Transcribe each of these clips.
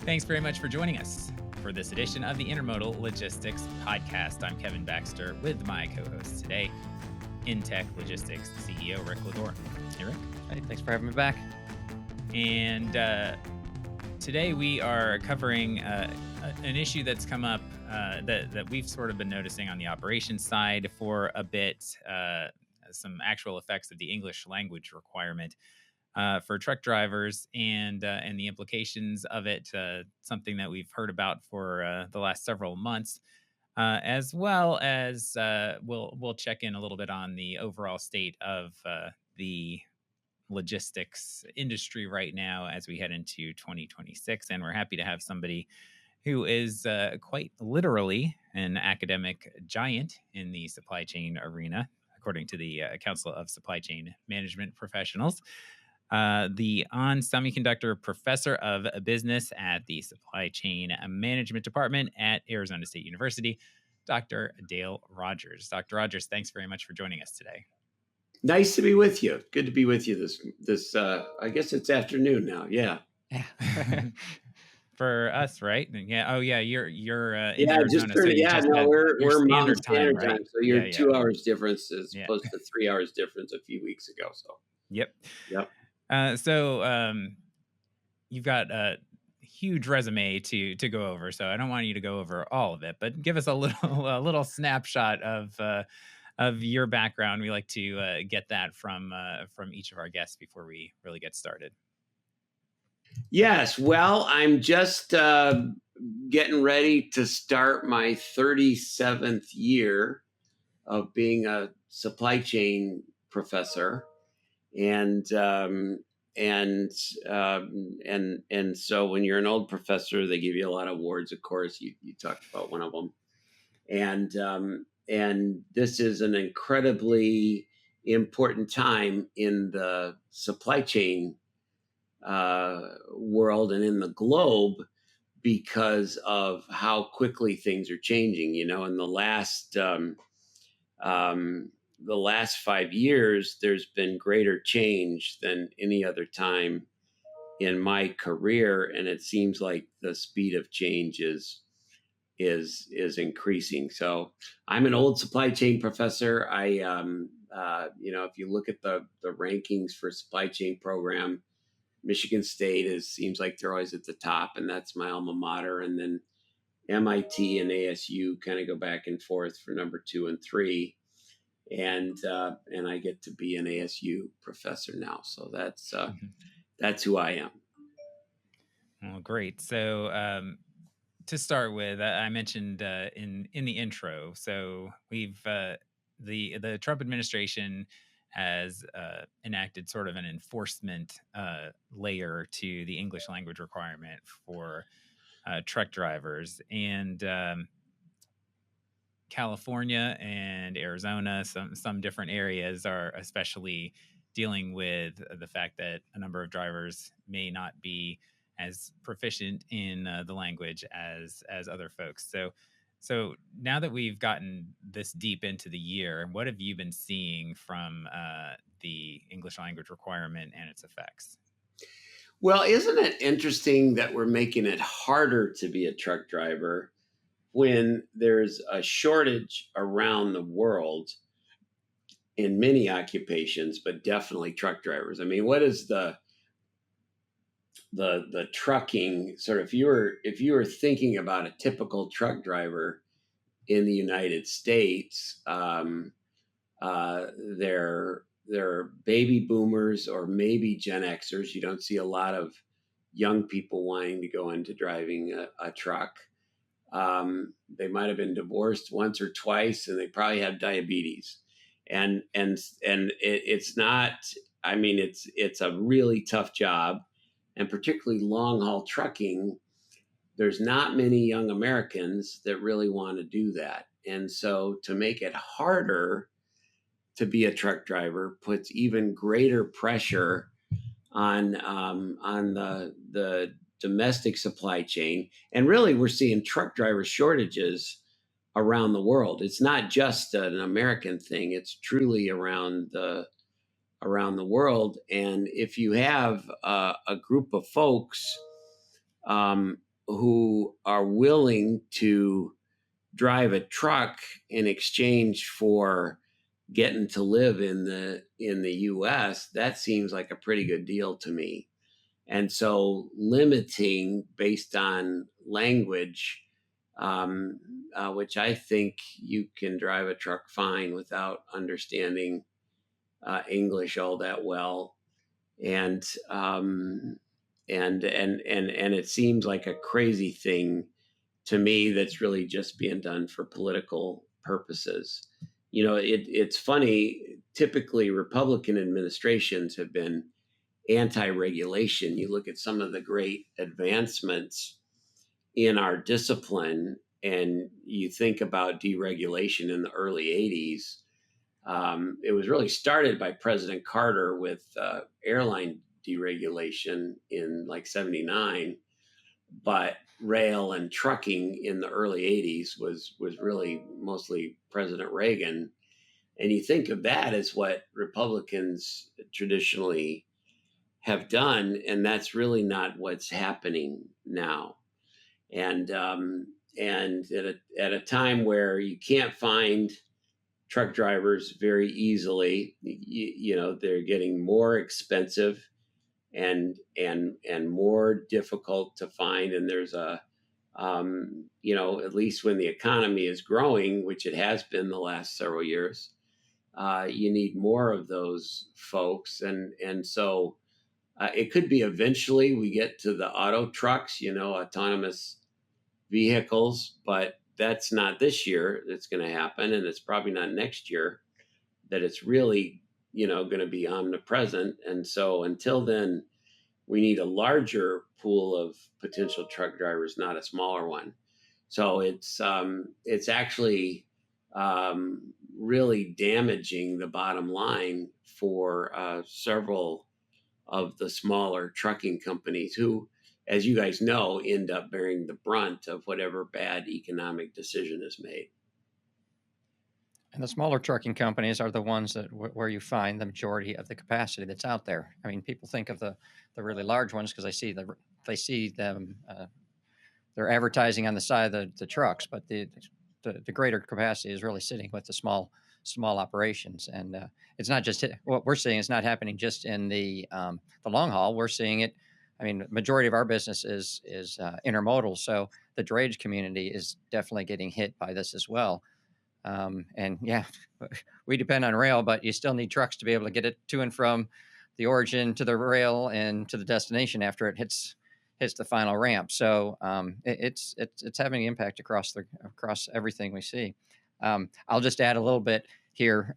Thanks very much for joining us for this edition of the Intermodal Logistics Podcast. I'm Kevin Baxter with my co-host today, InTech Logistics CEO Rick Lador. Hey, Rick. Hey, thanks for having me back. And today we are covering an issue that's come up that we've sort of been noticing on the operations side for a bit, some actual effects of the English language requirement for truck drivers and the implications of it, something that we've heard about for the last several months, as well as we'll check in a little bit on the overall state of the logistics industry right now as we head into 2026. And we're happy to have somebody who is quite literally an academic giant in the supply chain arena, according to the Council of Supply Chain Management Professionals. The On Semiconductor Professor of Business at the Supply Chain Management Department at Arizona State University, Dr. Dale Rogers. Dr. Rogers, thanks very much for joining us today. Nice to be with you. Good to be with you this I guess it's afternoon now. Yeah. For us, right? Yeah. Oh, yeah. You're in Yeah, Arizona, so you just no, had we're your Mountain standard Standard time, right? Time, so you're Yeah. 2 hours difference as Yeah. opposed to 3 hours difference a few weeks ago. So Yep. Yep. So you've got a huge resume to go over, so I don't want you to go over all of it, but give us a little snapshot of your background. We like to get that from each of our guests before we really get started. Yes. Well, I'm just getting ready to start my 37th year of being a supply chain professor, and so when you're an old professor, they give you a lot of awards. Of course, you talked about one of them, and this is an incredibly important time in the supply chain world and in the globe because of how quickly things are changing. You know, in the last 5 years, there's been greater change than any other time in my career, and it seems like the speed of change is increasing. So I'm an old supply chain professor. If you look at the rankings for supply chain program, Michigan State seems like they're always at the top, and that's my alma mater. And then MIT and ASU kind of go back and forth for number 2 and 3. And I get to be an ASU professor now. So that's who I am. Well, great. So to start with, I mentioned in the intro. So we've the Trump administration has enacted sort of an enforcement layer to the English language requirement for truck drivers, and California and Arizona, some different areas are especially dealing with the fact that a number of drivers may not be as proficient in the language as other folks. So now that we've gotten this deep into the year, what have you been seeing from the English language requirement and its effects? Well, isn't it interesting that we're making it harder to be a truck driver when there's a shortage around the world in many occupations, but definitely truck drivers? I mean, what is the trucking sort of, if you were thinking about a typical truck driver in the United States, they're baby boomers or maybe Gen Xers. You don't see a lot of young people wanting to go into driving a truck. They might have been divorced once or twice, and they probably have diabetes. And it's not. I mean, it's a really tough job, and particularly long haul trucking. There's not many young Americans that really want to do that, and so to make it harder to be a truck driver puts even greater pressure on the domestic supply chain. And really, we're seeing truck driver shortages around the world. It's not just an American thing. It's truly around the world. And if you have a group of folks who are willing to drive a truck in exchange for getting to live in the US, that seems like a pretty good deal to me. And so limiting based on language, which I think you can drive a truck fine without understanding English all that well, and and it seems like a crazy thing to me that's really just being done for political purposes. It's funny. Typically, Republican administrations have been anti-regulation. You look at some of the great advancements in our discipline, and you think about deregulation in the early 80s. It was really started by President Carter with airline deregulation in like 79, but rail and trucking in the early 80s was really mostly President Reagan. And you think of that as what Republicans traditionally have done, and that's really not what's happening now. And at a time where you can't find truck drivers very easily, they're getting more expensive and more difficult to find. And there's at least when the economy is growing, which it has been the last several years, you need more of those folks. And so it could be eventually we get to the auto trucks, autonomous vehicles, but that's not this year that's going to happen. And it's probably not next year that it's really, going to be omnipresent. And so until then, we need a larger pool of potential truck drivers, not a smaller one. So it's actually really damaging the bottom line for several of the smaller trucking companies who, as you guys know, end up bearing the brunt of whatever bad economic decision is made. And the smaller trucking companies are the ones that where you find the majority of the capacity that's out there. I mean, people think of the really large ones because they see them. They're advertising on the side of the trucks, but the greater capacity is really sitting with the small operations. And it's not just what we're seeing. It's not happening just in the long haul. We're seeing it. I mean, majority of our business is intermodal, so the drayage community is definitely getting hit by this as well. And yeah, we depend on rail, but you still need trucks to be able to get it to and from the origin to the rail and to the destination after it hits the final ramp. So it's having an impact across everything we see. I'll just add a little bit here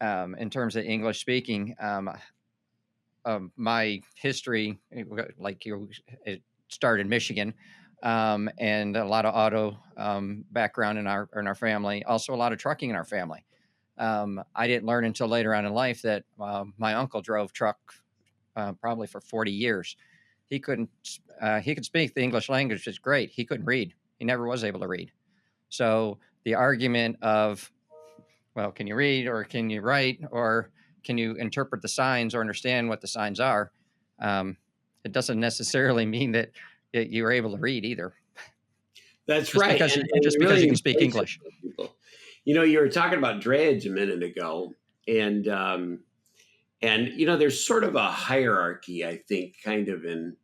in terms of English speaking. My history, it started in Michigan. And a lot of auto background in our family, also a lot of trucking in our family. I didn't learn until later on in life that my uncle drove truck probably for 40 years. He could speak the English language, which is great. He couldn't read. He never was able to read. So the argument of, well, can you read or can you write or can you interpret the signs or understand what the signs are? It doesn't necessarily mean that you were able to read either. That's right. Because you can speak English. You were talking about drayage a minute ago, and there's sort of a hierarchy, I think, kind of in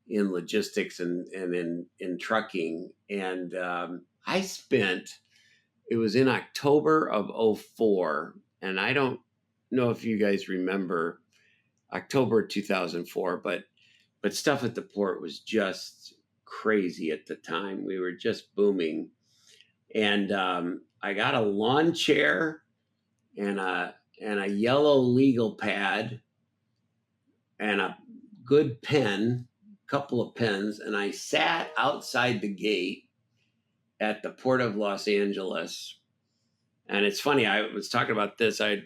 logistics and in trucking. And it was in October of 2004, and I don't know if you guys remember October 2004, but stuff at the port was just crazy at the time. We were just booming. And I got a lawn chair and a yellow legal pad and a good pen, couple of pens, and I sat outside the gate at the Port of Los Angeles. And it's funny, I was talking about this. I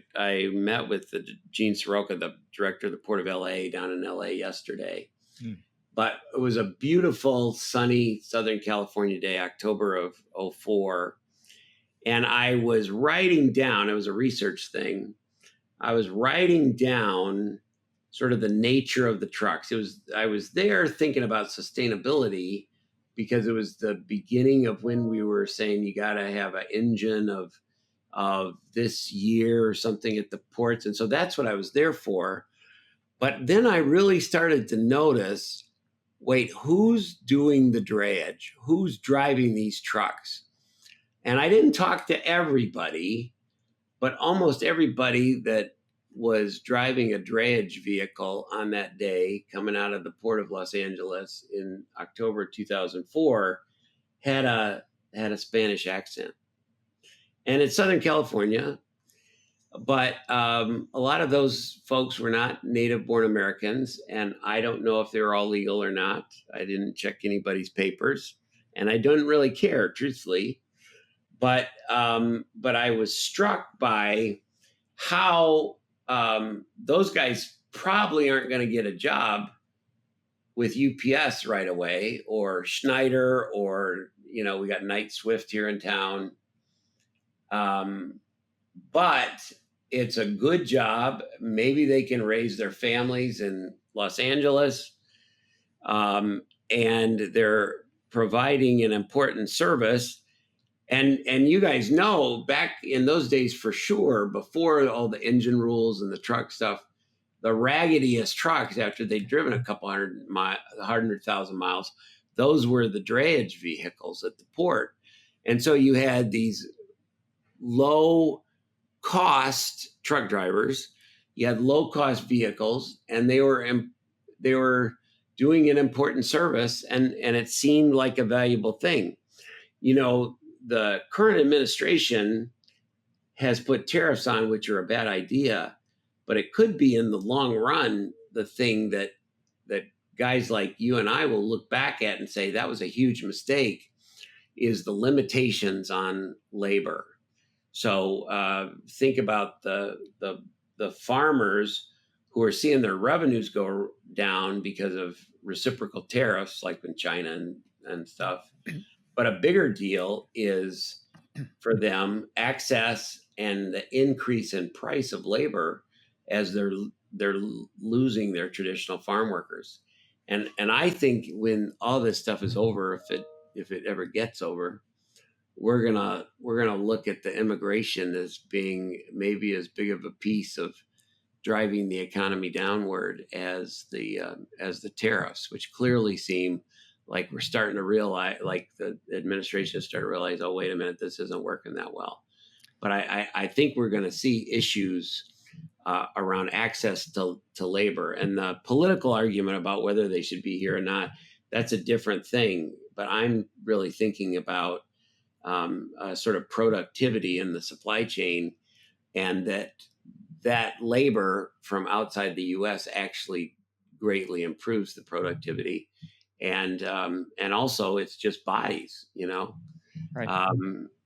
met with Gene Soroka, the director of the Port of LA, down in LA yesterday. But it was a beautiful, sunny Southern California day, October of 2004. And I was writing down, it was a research thing. I was writing down sort of the nature of the trucks. I was there thinking about sustainability, because it was the beginning of when we were saying you got to have an engine of this year or something at the ports. And so that's what I was there for. But then I really started to notice, wait, who's doing the drayage? Who's driving these trucks? And I didn't talk to everybody, but almost everybody that was driving a drayage vehicle on that day coming out of the port of Los Angeles in October 2004 had a Spanish accent. And it's Southern California, but a lot of those folks were not native-born Americans, and I don't know if they were all legal or not. I didn't check anybody's papers, and I don't really care, truthfully. But I was struck by how those guys probably aren't going to get a job with UPS right away, or Schneider, or we got Knight Swift here in town. But it's a good job. Maybe they can raise their families in Los Angeles, and they're providing an important service. And you guys know, back in those days, for sure, before all the engine rules and the truck stuff, the raggediest trucks, after they'd driven a couple 100,000 miles, those were the drayage vehicles at the port. And so you had these low cost truck drivers, you had low cost vehicles, and they were doing an important service, and it seemed like a valuable thing. The current administration has put tariffs on, which are a bad idea, but it could be in the long run the thing that guys like you and I will look back at and say that was a huge mistake, is the limitations on labor. So think about the farmers who are seeing their revenues go down because of reciprocal tariffs, like in China and stuff. But a bigger deal is for them access and the increase in price of labor as they're losing their traditional farm workers. And I think when all this stuff is over, if it ever gets over, we're gonna look at the immigration as being maybe as big of a piece of driving the economy downward as the tariffs, which clearly seem like we're starting to realize, like the administration is starting to realize, oh, wait a minute, this isn't working that well. But I think we're going to see issues around access to labor, and the political argument about whether they should be here or not, that's a different thing. But I'm really thinking about sort of productivity in the supply chain, and that labor from outside the U.S. actually greatly improves the productivity. And also it's just bodies, Right.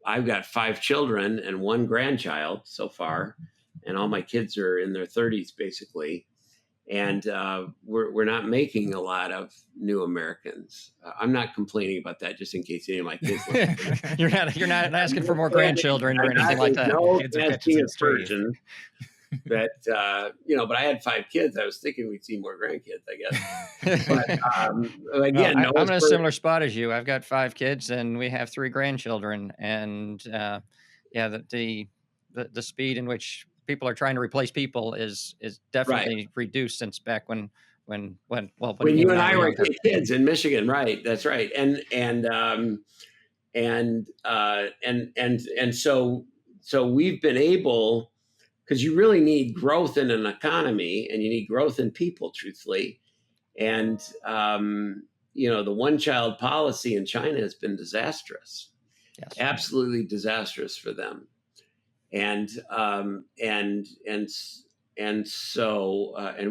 I've got 5 children and 1 grandchild so far, and all my kids are in their 30s basically. And we're not making a lot of new Americans. I'm not complaining about that, just in case any of my kids listen. You're not asking for more grandchildren or anything like that. No, asking a person that but I had 5 kids. I was thinking we'd see more grandkids, I guess. But again, I'm in a similar spot as you. I've got 5 kids and we have 3 grandchildren, and the speed in which people are trying to replace people is definitely reduced since back when you and I were kids in Michigan, right? That's right. And so we've been able, because you really need growth in an economy and you need growth in people, truthfully. And the one-child policy in China has been disastrous. Yes. Absolutely disastrous for them. And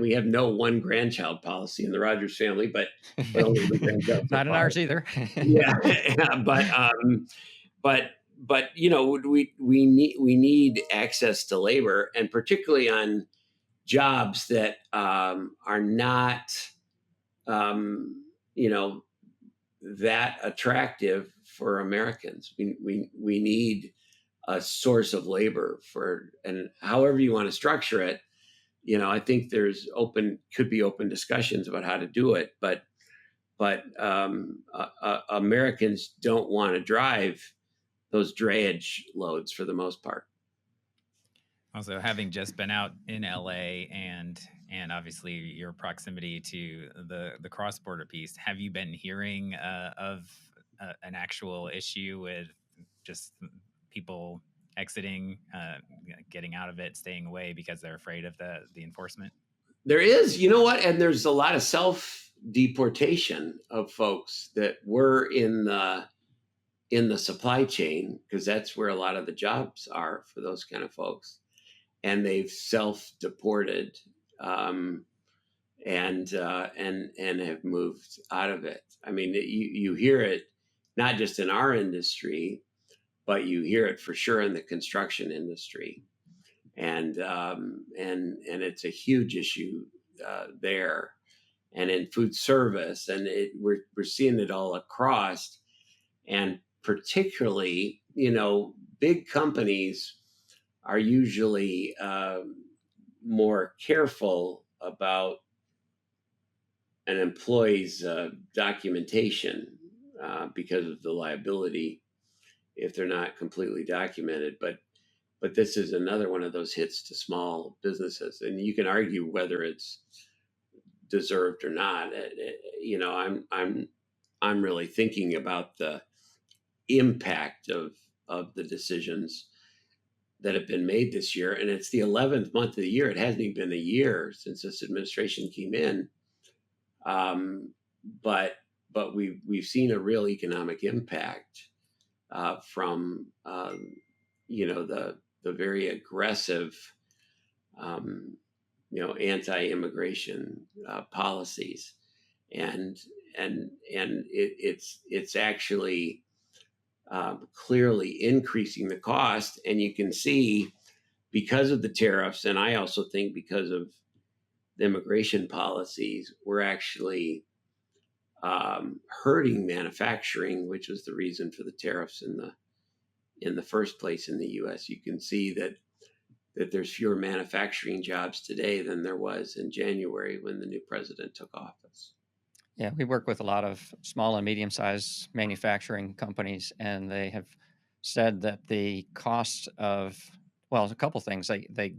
we have no one grandchild policy in the Rogers family, but only one grandchild. Not in ours either. Yeah, but we need access to labor, and particularly on jobs that are not that attractive for Americans. We need a source of labor for, and however you want to structure it, I think could be open discussions about how to do it. But Americans don't want to drive those drayage loads for the most part. Also, having just been out in LA and obviously your proximity to the cross border piece, have you been hearing of an actual issue with just people exiting, getting out of it, staying away because they're afraid of the enforcement? There is, you know what, and there's a lot of self deportation of folks that were in the supply chain, because that's where a lot of the jobs are for those kind of folks, and they've self-deported, and have moved out of it. I mean, you hear it not just in our industry, but you hear it for sure in the construction industry, and it's a huge issue there, and in food service, and we're seeing it all across, and particularly, big companies are usually more careful about an employee's documentation because of the liability if they're not completely documented. But this is another one of those hits to small businesses, and you can argue whether it's deserved or not. I'm really thinking about the impact of the decisions that have been made this year, and it's the 11th month of the year. It hasn't even been a year since this administration came in, but we've seen a real economic impact from the very aggressive anti-immigration policies, and it's actually clearly increasing the cost. And you can see, because of the tariffs, and I also think because of the immigration policies, we're actually hurting manufacturing, which was the reason for the tariffs in the first place in the U.S. You can see that there's fewer manufacturing jobs today than there was in January when the new president took office. Yeah, we work with a lot of small and medium-sized manufacturing companies, and they have said that the cost of, well, a couple things. They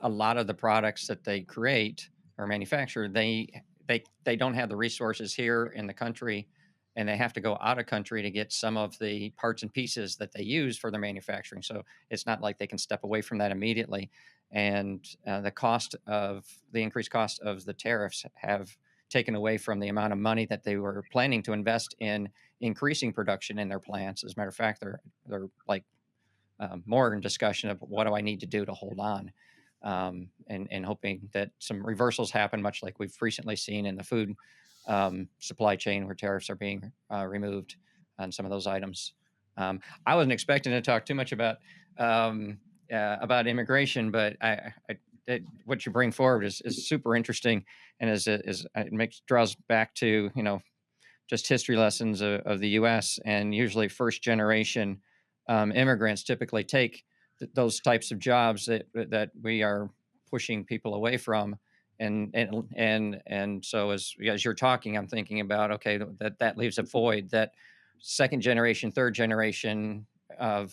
a lot of the products that they create or manufacture, they don't have the resources here in the country, and they have to go out of country to get some of the parts and pieces that they use for their manufacturing. So it's not like they can step away from that immediately. And the increased cost of the tariffs have taken away from the amount of money that they were planning to invest in increasing production in their plants. As a matter of fact, they're like more in discussion of what do I need to do to hold on, and hoping that some reversals happen, much like we've recently seen in the food supply chain, where tariffs are being removed on some of those items. I wasn't expecting to talk too much about immigration, but what you bring forward is super interesting, and draws back to just history lessons of the U.S. And usually first generation immigrants typically take those types of jobs that we are pushing people away from. And so as you're talking, I'm thinking about, okay, that leaves a void, that second generation, third generation of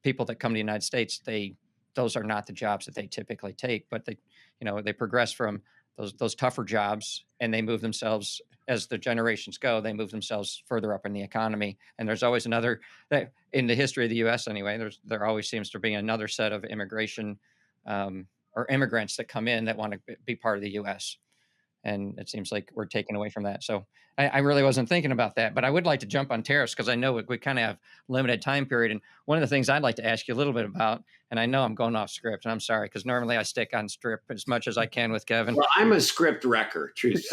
people that come to the United States. Those are not the jobs that they typically take, but they progress from those tougher jobs, and they move themselves, as the generations go, they move themselves further up in the economy. And there's always another, in the history of the U.S. anyway, there always seems to be another set of immigration or immigrants that come in that want to be part of the U.S. And it seems like we're taken away from that. So I really wasn't thinking about that, but I would like to jump on tariffs, because I know we kind of have limited time period. And one of the things I'd like to ask you a little bit about, and I know I'm going off script, and I'm sorry, because normally I stick on script as much as I can with Kevin. Well, I'm a script wrecker, truth.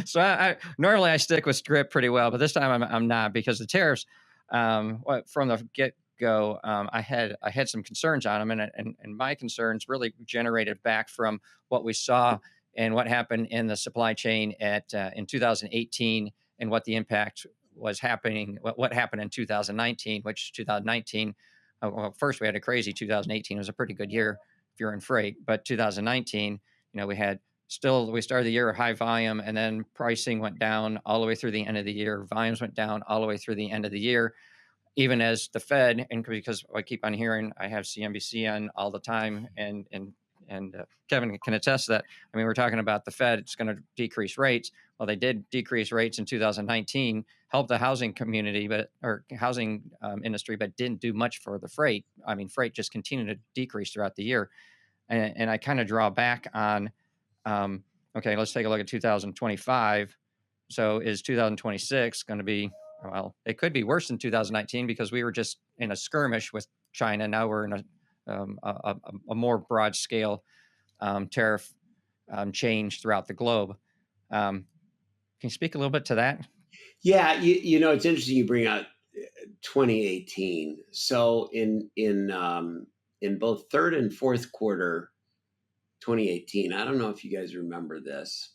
So I normally I stick with script pretty well, but this time I'm not, because the tariffs, from the get-go, I had some concerns on them, and my concerns really generated back from what we saw and what happened in the supply chain in 2018, and what the impact was happening, what happened in 2019, which 2019, well, first we had a crazy 2018. It was a pretty good year if you're in freight, but 2019, we had still, we started the year high volume, and then pricing went down all the way through the end of the year. Volumes went down all the way through the end of the year, even as the Fed, and because I keep on hearing, I have CNBC on all the time, and Kevin can attest to that. I mean, we're talking about the Fed, it's going to decrease rates. Well, they did decrease rates in 2019, helped the housing community, or housing industry, but didn't do much for the freight. I mean, freight just continued to decrease throughout the year. And I kind of draw back on, okay, let's take a look at 2025. So is 2026 going to be, well, it could be worse than 2019 because we were just in a skirmish with China. Now we're in a more broad scale tariff change throughout the globe. Can you speak a little bit to that? Yeah, it's interesting you bring out 2018. So in both third and fourth quarter 2018, I don't know if you guys remember this,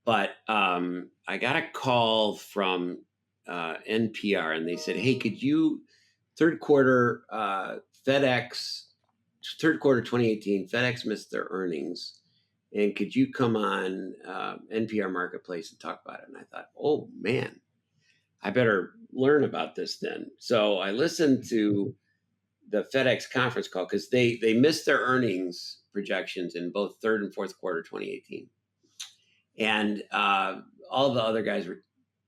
but I got a call from NPR, and they said, "Hey, could you third quarter 2018, FedEx missed their earnings, and could you come on NPR Marketplace and talk about it?" And I thought, oh man, I better learn about this then. So I listened to the FedEx conference call because they missed their earnings projections in both third and fourth quarter 2018. And all the other guys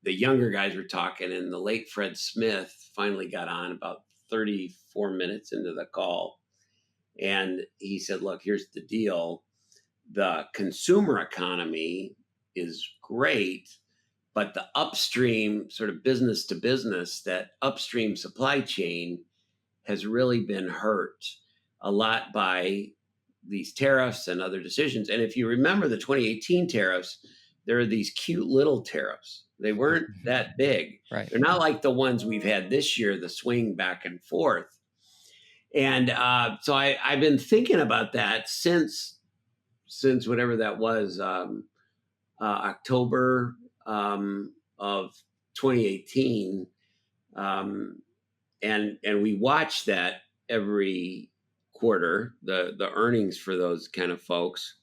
the younger guys were talking, and the late Fred Smith finally got on about 34 minutes into the call. And he said, look, here's the deal. The consumer economy is great, but the upstream sort of business to business, that upstream supply chain has really been hurt a lot by these tariffs and other decisions. And if you remember the 2018 tariffs, there are these cute little tariffs. They weren't that big. Right. They're not like the ones we've had this year, the swing back and forth. And so I've been thinking about that since whatever that was, October of 2018. And we watch that every quarter, the earnings for those kind of folks.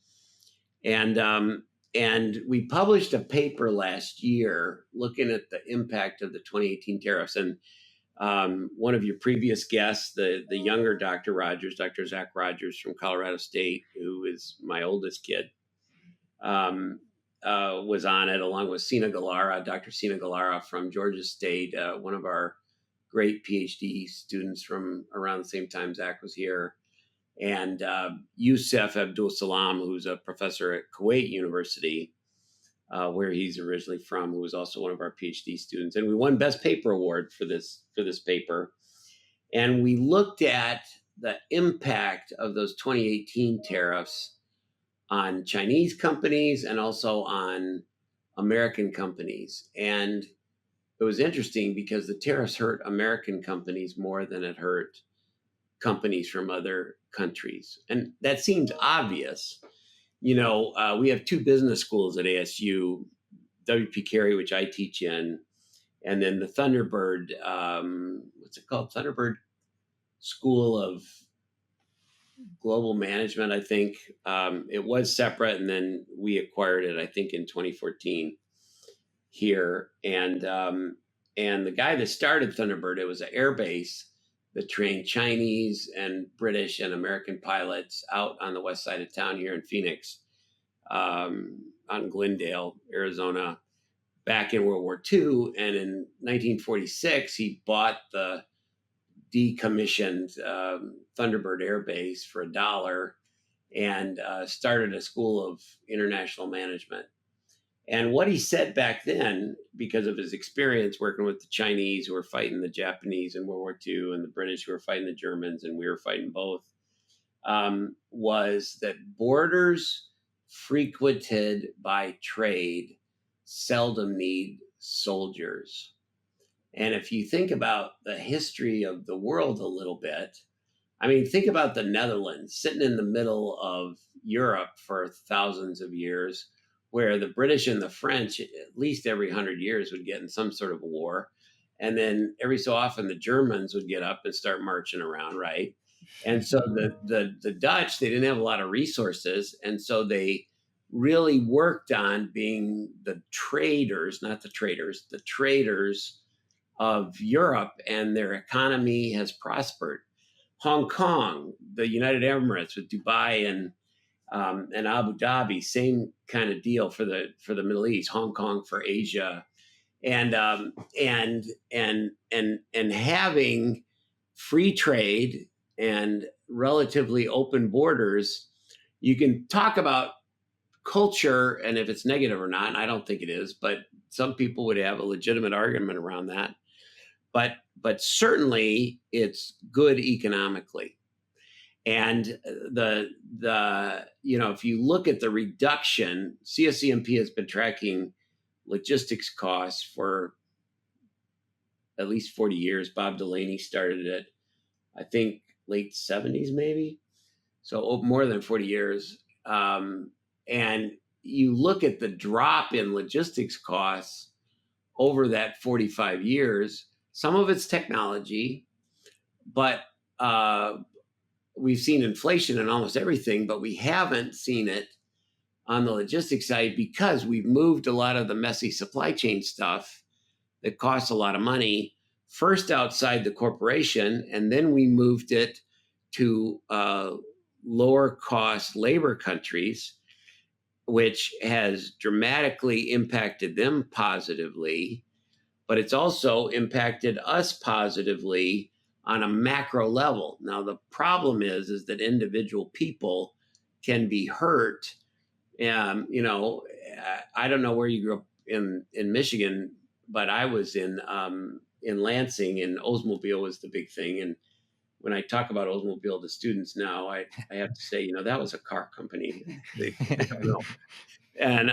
And we published a paper last year looking at the impact of the 2018 tariffs. And one of your previous guests, the younger Dr. Rogers, Dr. Zach Rogers from Colorado State, who is my oldest kid, was on it along with Dr. Sina Gallara from Georgia State, one of our great PhD students from around the same time Zach was here, and Youssef Abdul Salam, who's a professor at Kuwait University, where he's originally from, who was also one of our PhD students. And we won Best Paper Award for this paper. And we looked at the impact of those 2018 tariffs on Chinese companies and also on American companies. And it was interesting because the tariffs hurt American companies more than it hurt companies from other countries. And that seems obvious. We have two business schools at ASU, WP Carey, which I teach in, and then the Thunderbird, what's it called? Thunderbird School of Global Management, I think. It was separate, and then we acquired it, I think, in 2014 here. And the guy that started Thunderbird, it was an air base that trained Chinese and British and American pilots out on the west side of town here in Phoenix, out in Glendale, Arizona, back in World War II. And in 1946, he bought the decommissioned Thunderbird Air Base for $1 and started a school of international management. And what he said back then, because of his experience working with the Chinese who were fighting the Japanese in World War II and the British who were fighting the Germans, and we were fighting both, was that borders frequented by trade seldom need soldiers. And if you think about the history of the world a little bit, I mean, think about the Netherlands sitting in the middle of Europe for thousands of years, where the British and the French, at least every 100 years, would get in some sort of war. And then every so often, the Germans would get up and start marching around, right? And so the Dutch, they didn't have a lot of resources. And so they really worked on being the traders, not the traders, the traders of Europe, and their economy has prospered. Hong Kong, the United Emirates with Dubai and Abu Dhabi, same kind of deal for the Middle East. Hong Kong for Asia, and having free trade and relatively open borders. You can talk about culture and if it's negative or not, and I don't think it is, but some people would have a legitimate argument around that. But certainly it's good economically. And if you look at the reduction, CSCMP has been tracking logistics costs for at least 40 years. Bob Delaney started it, I think, late 70s, maybe. So more than 40 years. And you look at the drop in logistics costs over that 45 years, some of it's technology, but we've seen inflation in almost everything, but we haven't seen it on the logistics side because we've moved a lot of the messy supply chain stuff that costs a lot of money first outside the corporation, and then we moved it to lower cost labor countries, which has dramatically impacted them positively, but it's also impacted us positively on a macro level. Now, the problem is that individual people can be hurt. I don't know where you grew up in Michigan, but I was in Lansing, and Oldsmobile was the big thing. And when I talk about Oldsmobile to students now, I have to say, that was a car company. They don't know. And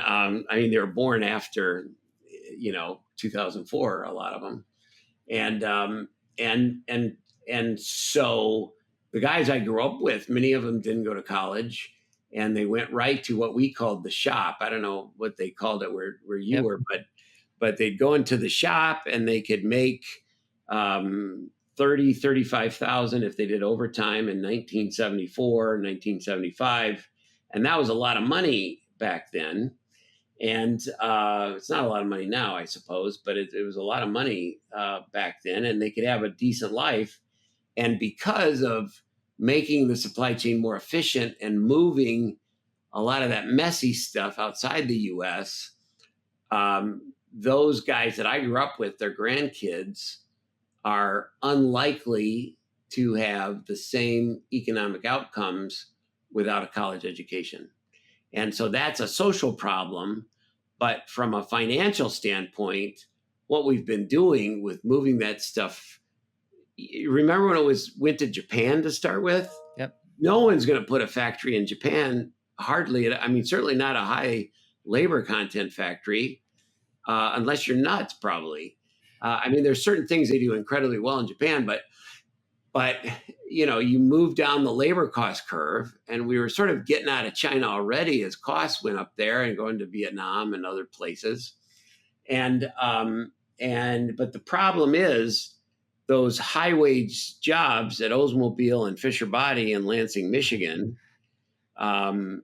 they were born after, 2004, a lot of them. And so the guys I grew up with, many of them didn't go to college, and they went right to what we called the shop. I don't know what they called it where you were, but they'd go into the shop and they could make 35,000 if they did overtime in 1974, 1975. And that was a lot of money back then. And it's not a lot of money now, I suppose, but it was a lot of money back then, and they could have a decent life. And because of making the supply chain more efficient and moving a lot of that messy stuff outside the U.S., those guys that I grew up with, their grandkids, are unlikely to have the same economic outcomes without a college education. And so that's a social problem. But from a financial standpoint, what we've been doing with moving that stuff, remember when it went to Japan to start with? Yep. No one's going to put a factory in Japan, hardly. Certainly not a high labor content factory, unless you're nuts, probably. There's certain things they do incredibly well in Japan, but you move down the labor cost curve, and we were sort of getting out of China already as costs went up there and going to Vietnam and other places. But the problem is those high wage jobs at Oldsmobile and Fisher Body in Lansing, Michigan, in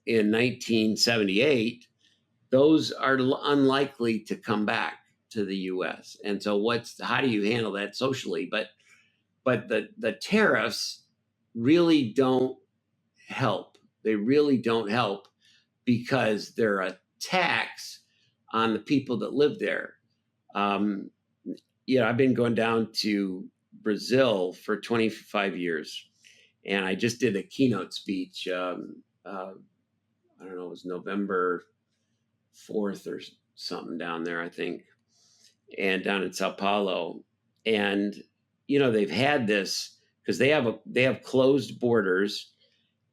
1978, those are unlikely to come back to the U.S. And so how do you handle that socially? But the tariffs really don't help. They really don't help because they're a tax on the people that live there. I've been going down to Brazil for 25 years, and I just did a keynote speech. I don't know, it was November 4th or something down there, I think, and down in Sao Paulo. And they've had this because they have closed borders,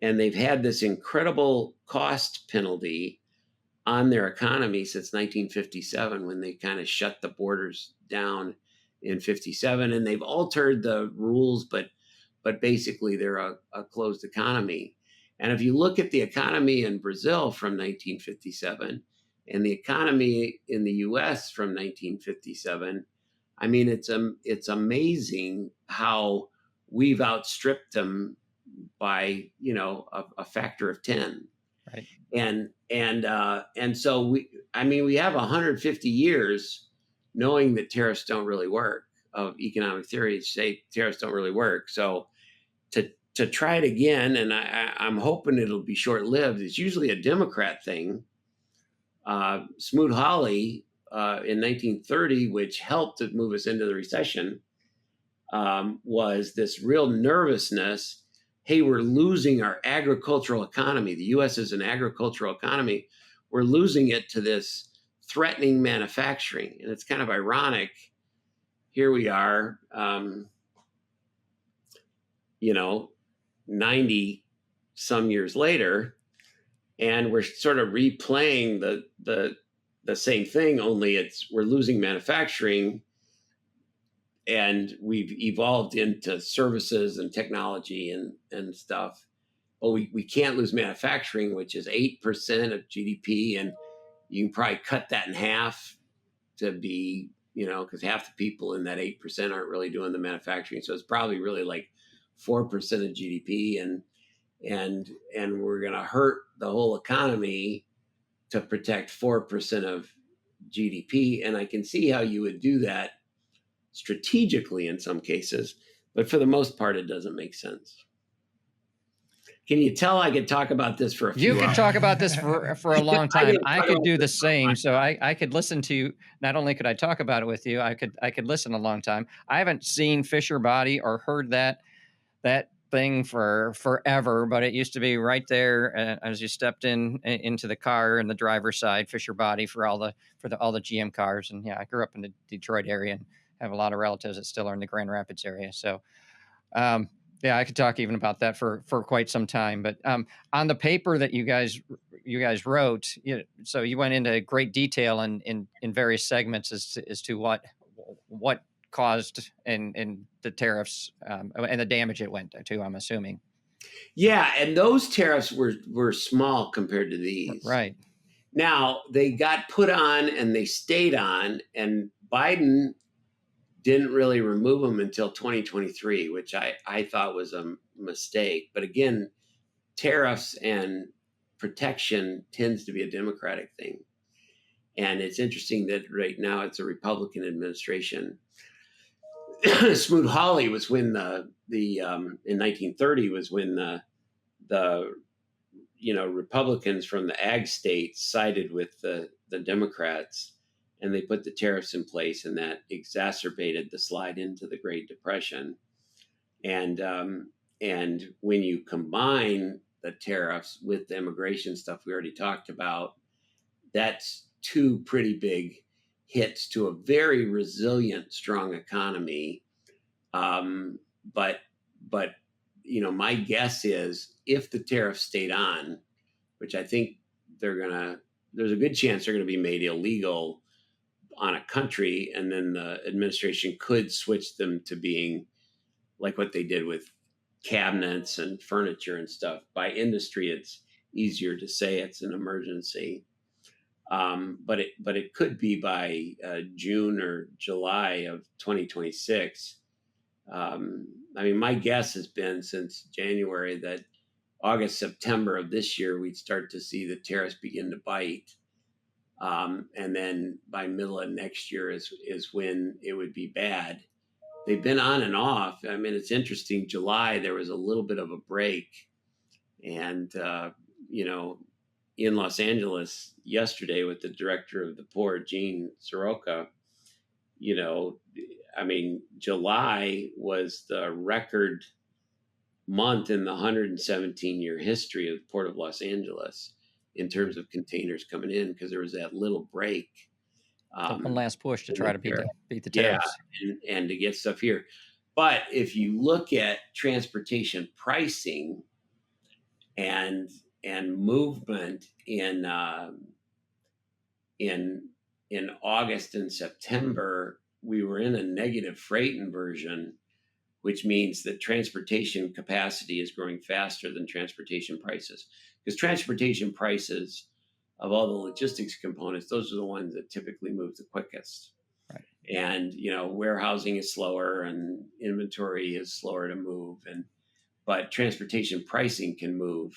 and they've had this incredible cost penalty on their economy since 1957, when they kind of shut the borders down in 57, and they've altered the rules, but basically they're a closed economy. And if you look at the economy in Brazil from 1957 and the economy in the U.S. from 1957, it's amazing how we've outstripped them by, a factor of 10. Right. And so we have 150 years knowing that tariffs don't really work, of economic theories say tariffs don't really work. So to try it again, and I'm hoping it'll be short lived. It's usually a Democrat thing. Smoot-Hawley in 1930, which helped to move us into the recession, was this real nervousness. Hey, we're losing our agricultural economy. The U.S. is an agricultural economy. We're losing it to this threatening manufacturing. And it's kind of ironic. Here we are, 90 some years later, and we're sort of replaying the same thing, only we're losing manufacturing, and we've evolved into services and technology and stuff. But we can't lose manufacturing, which is 8% of GDP, and you can probably cut that in half to be, because half the people in that 8% aren't really doing the manufacturing. So it's probably really like 4% of GDP, and we're going to hurt the whole economy to protect 4% of GDP. And I can see how you would do that strategically in some cases, but for the most part, it doesn't make sense. Can you tell I could talk about this for a few hours? You could talk about this for a long time. I could do the same. So I could listen to you. Not only could I talk about it with you, I could listen a long time. I haven't seen Fisher Body or heard that thing for forever, but it used to be right there as you stepped into the car in the driver's side, Fisher Body for all the GM cars. And yeah, I grew up in the Detroit area and have a lot of relatives that still are in the Grand Rapids area. So yeah, I could talk even about that for quite some time. But on the paper that you guys wrote, so you went into great detail in various segments as to what caused in the tariffs and the damage it went to, I'm assuming. Yeah, and those tariffs were small compared to these. Right. Now, they got put on and they stayed on, and Biden didn't really remove them until 2023, which I thought was a mistake. But again, tariffs and protection tends to be a Democratic thing. And it's interesting that right now it's a Republican administration. Smoot-Hawley was when in 1930 was when the Republicans from the ag states sided with the Democrats, and they put the tariffs in place, and that exacerbated the slide into the Great Depression. And when you combine the tariffs with the immigration stuff we already talked about, that's two pretty big hits to a very resilient, strong economy. But my guess is if the tariffs stayed on, which I think there's a good chance they're going to be made illegal on a country, and then the administration could switch them to being like what they did with cabinets and furniture and stuff. By industry, it's easier to say it's an emergency. But it could be by June or July of 2026. My guess has been since January that August, September of this year, we'd start to see the tariffs begin to bite. And then by middle of next year is when it would be bad. They've been on and off. It's interesting. July, there was a little bit of a break. And, in Los Angeles yesterday with the director of the port, Gene Soroka, July was the record month in the 117-year history of the Port of Los Angeles in terms of containers coming in, because there was that little break. One last push to try to beat the tariffs. Yeah, and to get stuff here. But if you look at transportation pricing and movement in August and September, we were in a negative freight inversion, which means that transportation capacity is growing faster than transportation prices. Because transportation prices of all the logistics components, those are the ones that typically move the quickest. Right. And, warehousing is slower and inventory is slower to move. But transportation pricing can move,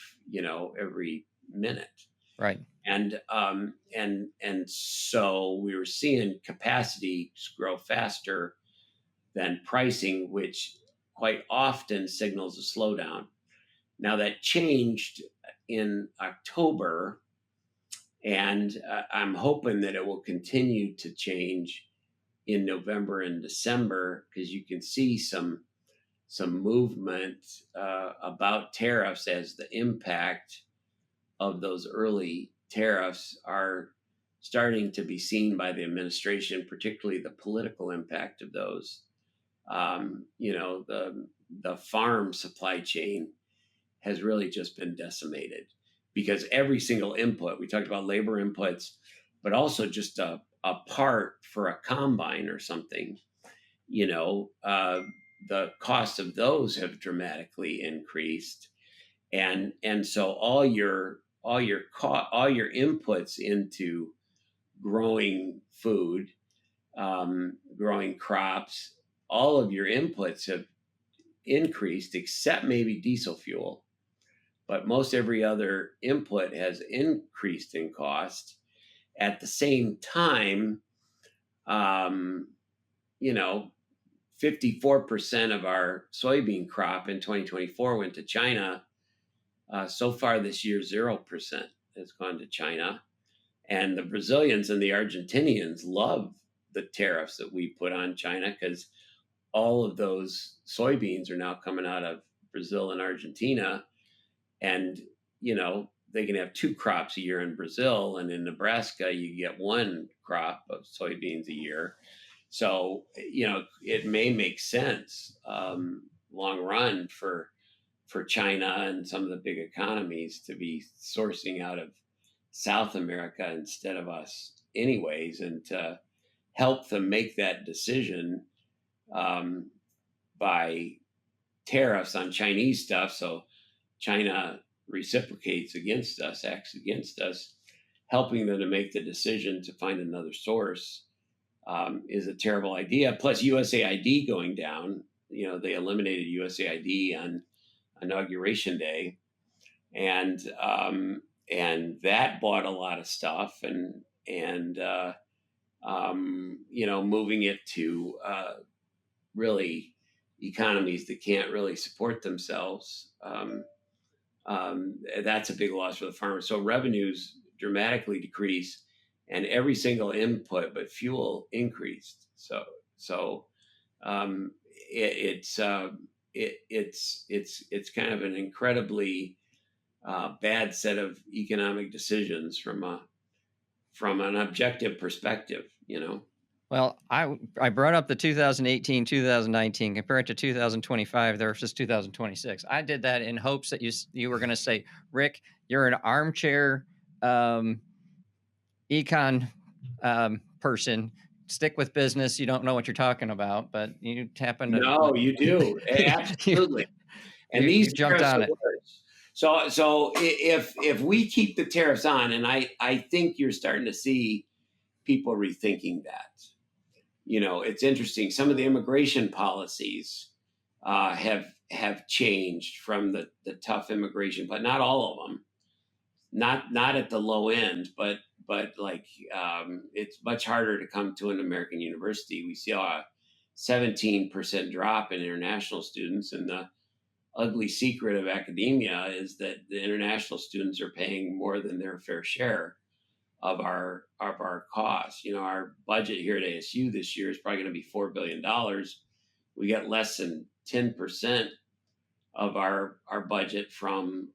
every minute. Right. And so we were seeing capacity grow faster than pricing, which quite often signals a slowdown. Now that changed in October, and I'm hoping that it will continue to change in November and December, because you can see some movement about tariffs as the impact of those early tariffs are starting to be seen by the administration, particularly the political impact of those. The farm supply chain has really just been decimated because every single input, we talked about labor inputs, but also just a part for a combine or something, the cost of those have dramatically increased. And so all your inputs into growing food, growing crops, all of your inputs have increased except maybe diesel fuel, but most every other input has increased in cost. At the same time, 54% of our soybean crop in 2024 went to China. So far this year, 0% has gone to China. And the Brazilians and the Argentinians love the tariffs that we put on China because all of those soybeans are now coming out of Brazil and Argentina. And, they can have 2 crops a year in Brazil, and in Nebraska, you get 1 crop of soybeans a year. So, it may make sense long run for China and some of the big economies to be sourcing out of South America instead of us anyways, and to help them make that decision by tariffs on Chinese stuff. So China reciprocates against us, acts against us, helping them to make the decision to find another source is a terrible idea. Plus USAID going down, they eliminated USAID on Inauguration Day, and that bought a lot of stuff, and moving it to really economies that can't really support themselves. That's a big loss for the farmers. So revenues dramatically decrease, and every single input but fuel increased. So it's kind of an incredibly bad set of economic decisions from an objective perspective. Well, I brought up the 2018, 2019, compare it to 2025 versus 2026. I did that in hopes that you were going to say, Rick, you're an armchair econ person. Stick with business. You don't know what you're talking about, but you happen to. No, you do. Absolutely. And these jumped on it. So if we keep the tariffs on, and I think you're starting to see people rethinking that. It's interesting. Some of the immigration policies have changed from the tough immigration, but not all of them. Not at the low end, but like it's much harder to come to an American university. We see a 17% drop in international students, and the ugly secret of academia is that the international students are paying more than their fair share of our costs. Our budget here at ASU this year is probably going to be $4 billion. We get less than 10% of our budget from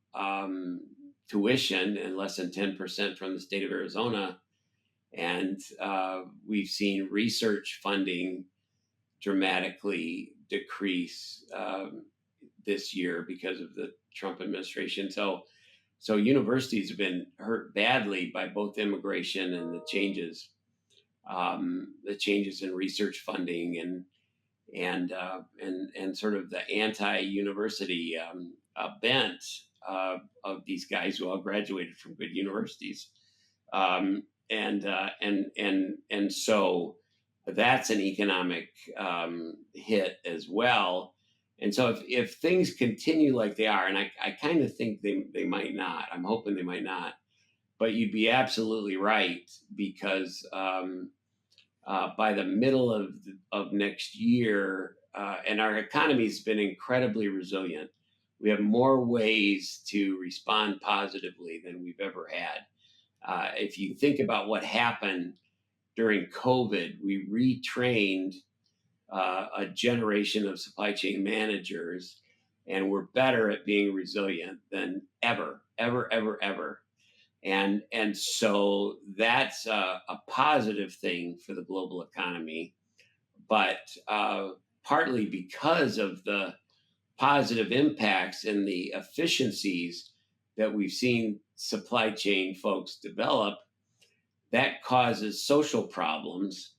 tuition, and less than 10% from the state of Arizona. And we've seen research funding dramatically decrease this year because of the Trump administration. So universities have been hurt badly by both immigration and the changes in research funding and sort of the anti-university bent of these guys who all graduated from good universities, and so that's an economic hit as well. And so if things continue like they are, and I kind of think they might not, I'm hoping they might not, but you'd be absolutely right, because by the middle of next year, and our economy's been incredibly resilient. We have more ways to respond positively than we've ever had. If you think about what happened during COVID, we retrained a generation of supply chain managers, and we're better at being resilient than ever. And so that's a positive thing for the global economy, but partly because of the positive impacts and the efficiencies that we've seen supply chain folks develop, that causes social problems,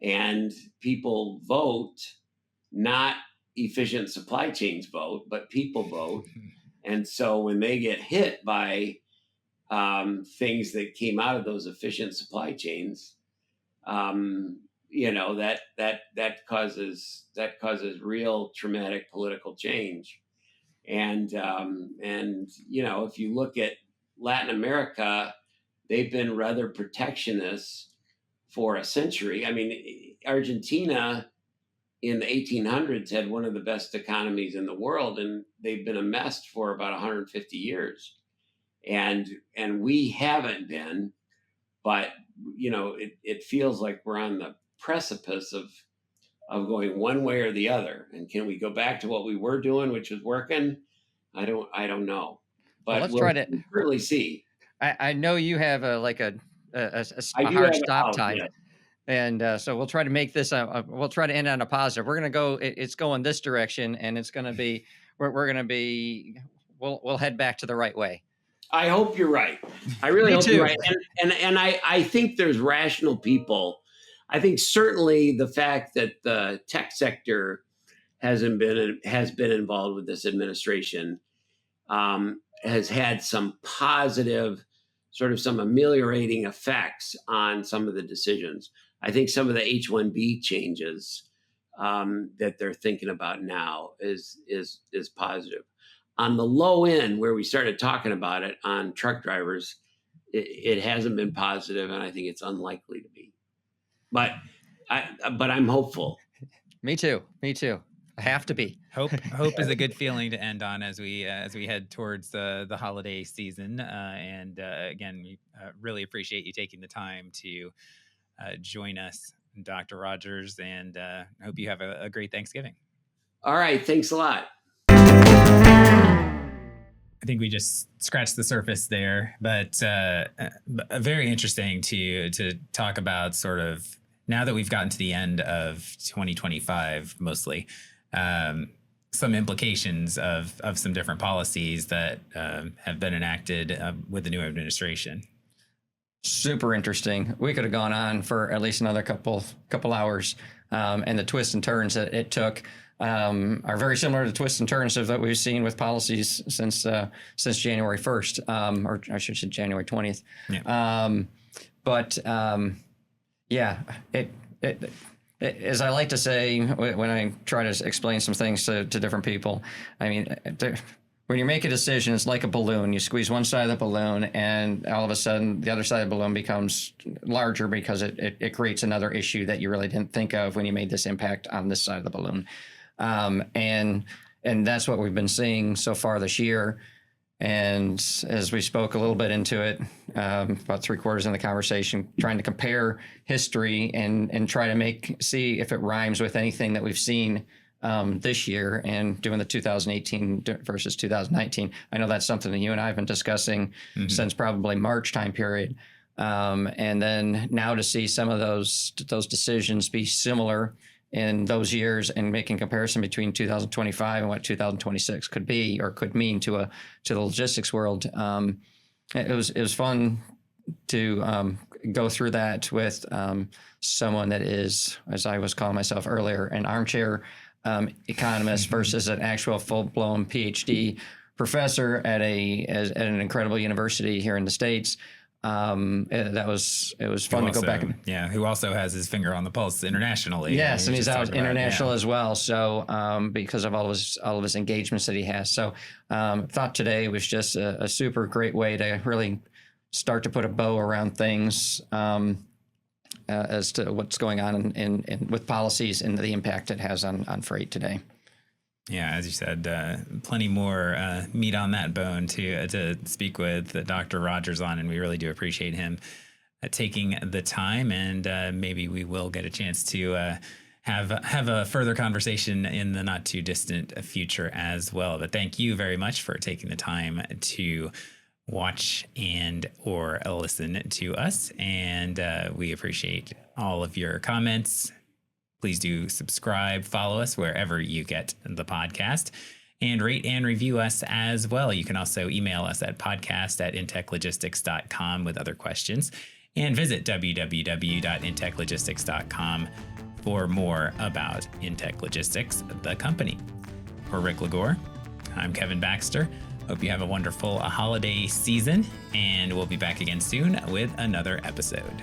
and people vote, not efficient supply chains vote, but people vote. And so when they get hit by things that came out of those efficient supply chains, that causes real traumatic political change. And if you look at Latin America, they've been rather protectionist for a century. I mean, Argentina in the 1800s had one of the best economies in the world, and they've been a mess for about 150 years. And we haven't been, but it feels like we're on the precipice of going one way or the other. And can we go back to what we were doing, which was working? I don't know, but let's try to really see. I know you have a hard stop time. Yes. And so we'll try to make this we'll try to end on a positive. We're going to go, it's going this direction, and it's going to be, we'll head back to the right way. I hope you're right. I really hope you're right. And I think there's rational people. I think certainly the fact that the tech sector has been involved with this administration has had some positive, sort of some ameliorating effects on some of the decisions. I think some of the H-1B changes that they're thinking about now is positive. On the low end, where we started talking about it on truck drivers, it hasn't been positive, and I think it's unlikely to be. But I'm hopeful. Me too. I have to be. Hope is a good feeling to end on as we head towards the holiday season. And again, we really appreciate you taking the time to join us, Dr. Rogers, and I hope you have a great Thanksgiving. All right. Thanks a lot. I think we just scratched the surface there, but very interesting to talk about, sort of, now that we've gotten to the end of 2025, mostly, some implications of some different policies that have been enacted with the new administration. Super interesting. We could have gone on for at least another couple hours, and the twists and turns that it took are very similar to the twists and turns that we've seen with policies since January 1st, or I should say January 20th. Yeah. It as I like to say when I try to explain some things to different people, I mean, when you make a decision, it's like a balloon. You squeeze one side of the balloon, and all of a sudden the other side of the balloon becomes larger because it creates another issue that you really didn't think of when you made this impact on this side of the balloon. And that's what we've been seeing so far this year. And as we spoke a little bit into it, about 3/4 in the conversation, trying to compare history and try to see if it rhymes with anything that we've seen this year, and doing the 2018 versus 2019. I know that's something that you and I have been discussing since probably March time period. And then now to see some of those decisions be similar in those years, and making comparison between 2025 and what 2026 could be or could mean to the logistics world. It was fun to go through that with someone that is, as I was calling myself earlier, an armchair economist versus an actual full-blown PhD professor at an incredible university here in the States. it was fun to go back and who also has his finger on the pulse internationally. Yes, and he's out international as well. So because of all of his engagements that he has, so thought today was just a super great way to really start to put a bow around things as to what's going on in with policies and the impact it has on freight today. Yeah, as you said, plenty more meat on that bone to speak with Dr. Rogers on, and we really do appreciate him taking the time. And maybe we will get a chance to have a further conversation in the not too distant future as well. But thank you very much for taking the time to watch and or listen to us, and we appreciate all of your comments. Please do subscribe, follow us wherever you get the podcast, and rate and review us as well. You can also email us at podcast@intechlogistics.com with other questions, and visit www.intechlogistics.com for more about Intech Logistics, the company. For Rick Lagore, I'm Kevin Baxter. Hope you have a wonderful holiday season, and we'll be back again soon with another episode.